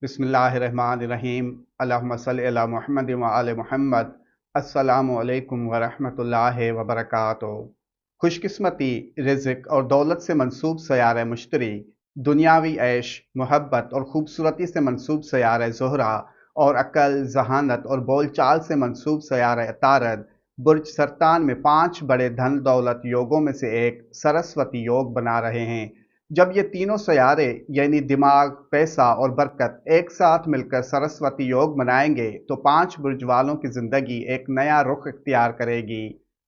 बिस्मिल्लाहिर्रहमानिर्रहीम। अल्लाहुम्मा सल्लि अला मुहम्मद व आले मुहम्मद। अस्सलामु अलैकुम व रहमतुल्लाहि व बरकातुहू। खुशकिस्मती, रिज़्क और दौलत से मंसूब सयारे मुश्तरी, दुनियावी ऐश, मोहब्बत और खूबसूरती से मंसूब सयारे ज़ोहरा और अक्ल, ज़हानत और बोलचाल से मंसूब सयारे अतारद, बुर्ज सरतान में 5 बड़े धन दौलत योगों में से एक सरस्वती योग बना रहे हैं। जब ये तीनों सयारे यानी दिमाग, पैसा और बरकत एक साथ मिलकर सरस्वती योग बनाएंगे तो 5 बुर्ज वालों की जिंदगी एक नया रुख इख्तियार करेगी।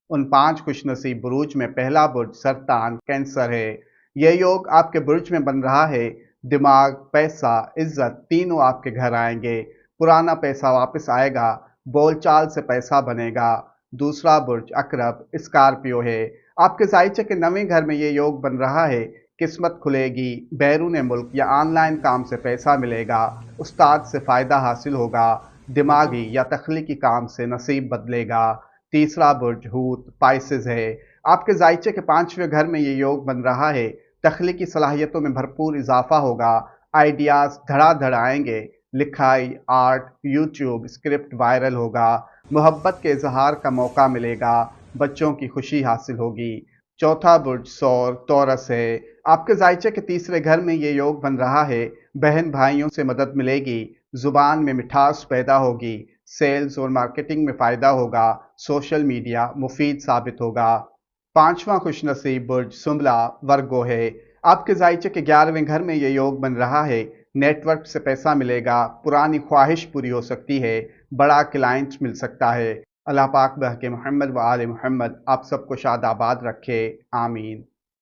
उन 5 खुशनसीब बुरूज में पहला बुर्ज सरतान कैंसर है। यह योग आपके बुर्ज में बन रहा है। दिमाग, पैसा, इज्जत तीनों आपके घर आएंगे। पुराना पैसा वापस आएगा। बोलचाल से पैसा बनेगा। दूसरा बुर्ज अकरब स्कॉर्पियो है। आपके जायचे के नवे घर में ये योग बन रहा है। किस्मत खुलेगी, बैरून मुल्क या ऑनलाइन काम से पैसा मिलेगा, उस्ताद से फ़ायदा हासिल होगा, दिमागी या तख्लीकी काम से नसीब बदलेगा। तीसरा बुर्ज हूत पाइसेस है। आपके जायचे के 5वें घर में ये योग बन रहा है। तख्लीकी सलाहियतों में भरपूर इजाफा होगा, आइडियाज़ धड़ाधड़ आएंगे, लिखाई, आर्ट, यूट्यूब, स्क्रिप्ट वायरल होगा, मोहब्बत के इजहार का मौका मिलेगा, बच्चों की खुशी हासिल होगी। चौथा बुर्ज सौर टॉरस है। आपके जायचे के तीसरे घर में ये योग बन रहा है। बहन भाइयों से मदद मिलेगी, जुबान में मिठास पैदा होगी, सेल्स और मार्केटिंग में फ़ायदा होगा, सोशल मीडिया मुफीद साबित होगा। पांचवा खुशनसीब बुर्ज सुमला वर्गो है। आपके जायचे के 11वें घर में ये योग बन रहा है। नेटवर्क से पैसा मिलेगा, पुरानी ख्वाहिश पूरी हो सकती है, बड़ा क्लाइंट मिल सकता है। अल्लाह पाक बहके मोहम्मद व आले मोहम्मद आप सबको शाद आबाद रखे। आमीन।